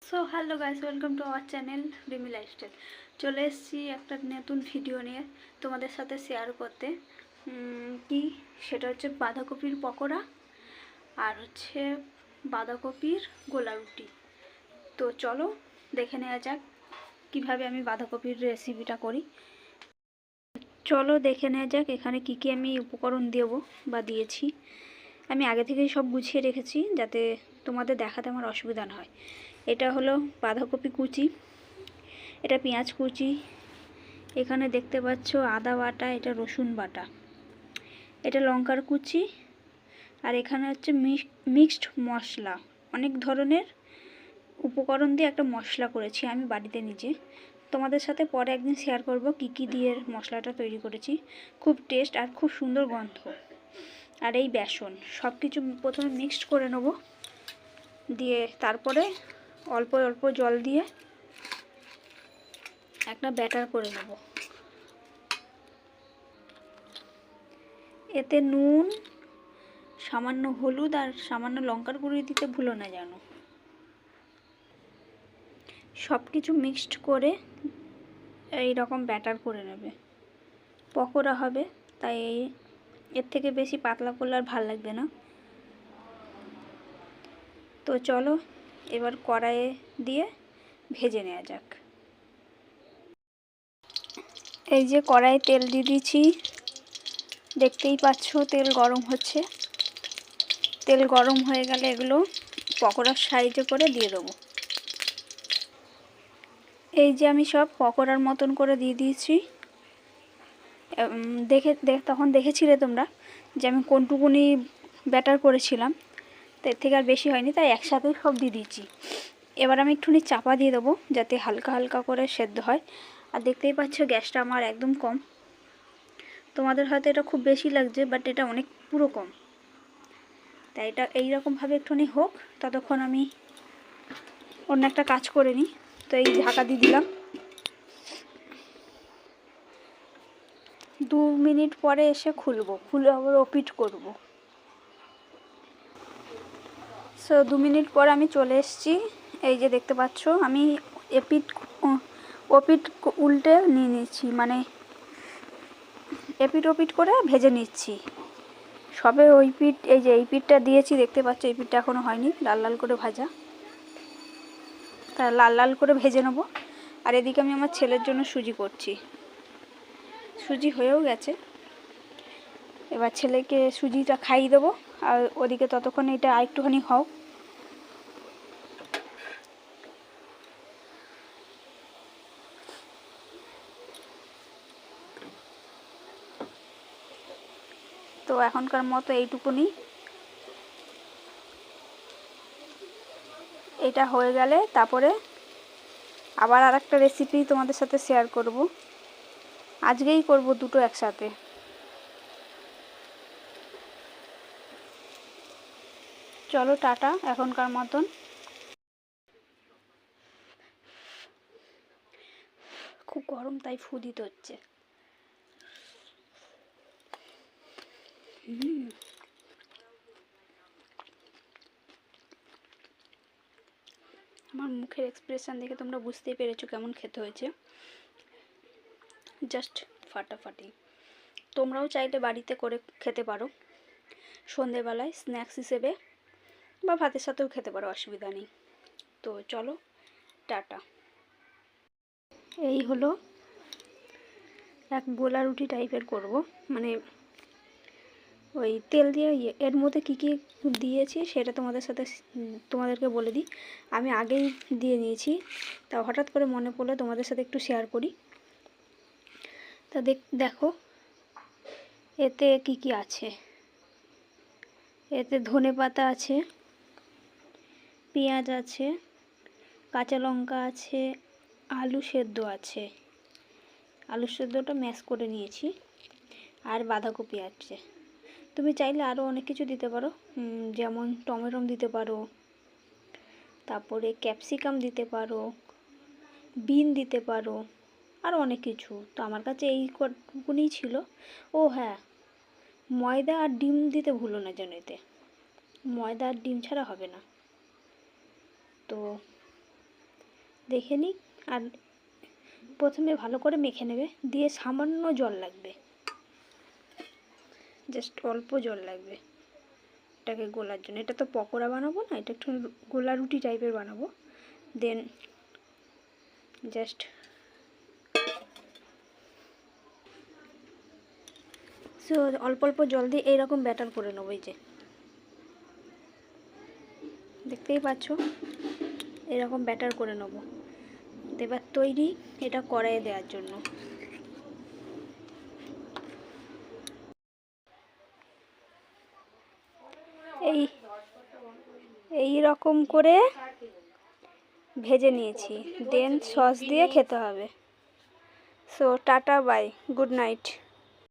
So hello guys, welcome to our channel Rimi lifestyle. চলে এসেছি একটা নতুন ভিডিও নিয়ে তোমাদের সাথে শেয়ার করতে। কি সেটা হচ্ছে বাঁধাকপির পকোড়া আর হচ্ছে বাঁধাকপির গোলা রুটি। তো চলো দেখে নেওয়া যাক কিভাবে আমি বাঁধাকপির রেসিপিটা করি। চলো দেখে নেওয়া যাক এখানে কি কি আমি উপকরণ দেবো বা দিয়েছি। আমি আগে থেকেই সব গুছিয়ে রেখেছি যাতে তোমাদের দেখাতে আমার অসুবিধা না হয়। এটা হলো বাঁধাকপি কুচি, এটা পেঁয়াজ কুচি, এখানে দেখতে পাচ্ছ আদা বাটা, এটা রসুন বাটা, এটা লঙ্কার কুচি, আর এখানে হচ্ছে মিক্সড মশলা। অনেক ধরনের উপকরণ দিয়ে একটা মশলা করেছি আমি বাড়িতে নিজে। তোমাদের সাথে পরে একদিন শেয়ার করব কি কি দিয়ে মশলাটা তৈরি করেছি। খুব টেস্ট আর খুব সুন্দর গন্ধ। আর এই বেসন সব কিছু প্রথমে মিক্সড করে নেব, দিয়ে তারপরে অল্প অল্প জল দিয়ে একটা ব্যাটার করে নেব। এতে নুন, সামান্য হলুদ আর সামান্য লঙ্কার গুঁড়ি দিতে ভুলো না যেন। সব কিছু মিক্সড করে এই রকম ব্যাটার করে নেবে। পকোড়া হবে, তাই এর থেকে বেশি পাতলা করলে আর ভাল লাগবে না। তো চলো এবার কড়াইয়ে দিয়ে ভেজে নেওয়া যাক। এই যে কড়াইয়ে তেল দিয়ে দিয়েছি, দেখতেই পাচ্ছ তেল গরম হচ্ছে। তেল গরম হয়ে গেলে এগুলো পকোড়ার সাইজে করে দিয়ে দেবো। এই যে আমি সব পকোড়ার মতন করে দিয়ে দিয়েছি। তখন দেখেছিলে তোমরা যে আমি কোনটুকুনি ব্যাটার করেছিলাম, তো এর থেকে আর বেশি হয়নি, তাই একসাথেই সব দিয়ে দিয়েছি। এবার আমি একটুখানি চাপা দিয়ে দেবো যাতে হালকা হালকা করে সেদ্ধ হয়। আর দেখতেই পাচ্ছ গ্যাসটা আমার একদম কম। তোমাদের হয়তো এটা খুব বেশি লাগছে, বাট এটা অনেক পুরো কম। তাই এটা এইরকমভাবে একটুখানি হোক, ততক্ষণ আমি অন্য একটা কাজ করে নিই। তো এই ঢাকা দিয়ে দিলাম। 2 মিনিট পরে এসে খুলে আবার ওপিট করব। সো 2 মিনিট পর আমি চলে এসেছি। এই যে দেখতে পাচ্ছ আমি ওপিট উল্টে নিয়ে নিচ্ছি, মানে এপিট ওপিট করে ভেজে নিচ্ছি। সবে ওই পিঠ, এই যে এই পিঠটা দিয়েছি দেখতে পাচ্ছ, এই পিঠটা এখনও হয়নি, লাল লাল করে ভাজা। তা লাল লাল করে ভেজে নেবো। আর এদিকে আমি আমার ছেলের জন্য সুজি করছি। সুজি হয়েও গেছে, এবার ছেলেকে সুজিটা খাইয়ে দেবো। আর ওদিকে ততক্ষণ এটা আরেকটুখানি হোক। তো এখনকার মতো এইটুকুনি। এটা হয়ে গেলে তারপরে আবার আর একটা রেসিপি তোমাদের সাথে শেয়ার করব। আজকেই করব দুটো একসাথে। চলো টাটা এখনকার মতন। খুব গরম তাই ফু দিতে হচ্ছে। আমার মুখের এক্সপ্রেশন দেখে তোমরা বুঝতেই পেরেছো কেমন খেতে হয়েছে। জাস্ট ফাটাফাটি। তোমরাও চাইলে বাড়িতে করে খেতে পারো সন্ধেবেলায় স্ন্যাক্স হিসেবে, বা ভাতের সাথেও খেতে পারো, অসুবিধা নেই। তো চলো টাটা। এই হলো এক গোলা রুটি টাইপের করব, মানে ওই তেল দিয়ে এর মধ্যে কী কী দিয়েছি সেটা তোমাদেরকে বলে দিই। আমি আগেই দিয়ে নিয়েছি, তা হঠাৎ করে মনে পড়লে তোমাদের সাথে একটু শেয়ার করি। তা দেখো এতে কি কি আছে। এতে ধনেপাতা আছে, পেঁয়াজ আছে, কাঁচা লঙ্কা আছে, আলু সেদ্ধ আছে, আলু সেদ্ধটা ম্যাশ করে নিয়েছি, আর বাঁধাকপি আছে। তুমি চাইলে আরও অনেক কিছু দিতে পারো, যেমন টমেটো দিতে পারো, তারপরে ক্যাপসিকাম দিতে পারো, বিন দিতে পারো, আরও অনেক কিছু। তো আমার কাছে এই কটুকুনিই ছিল। ও হ্যাঁ, ময়দা আর ডিম দিতে ভুলো না যেন, এতে ময়দা আর ডিম ছাড়া হবে না। তো দেখে নিই। আর প্রথমে ভালো করে মেখে নেবে, দিয়ে সামান্য জল লাগবে, জাস্ট অল্প জল লাগবে এটাকে গোলার জন্য। এটা তো পকোড়া বানাবো না, এটা একটু গোলা রুটি টাইপের বানাবো। দেন জাস্ট সো অল্প অল্প জল দিয়ে এইরকম ব্যাটার করে নেবো। এই যে দেখতেই পাচ্ছ, এরকম ব্যাটার করে নেবো। এবার তৈরি এটা কড়াইয়ে দেওয়ার জন্য। এই রকম করে ভেজে নিয়েছি, দেন সস দিয়ে খেতে হবে। So tata bye, good night.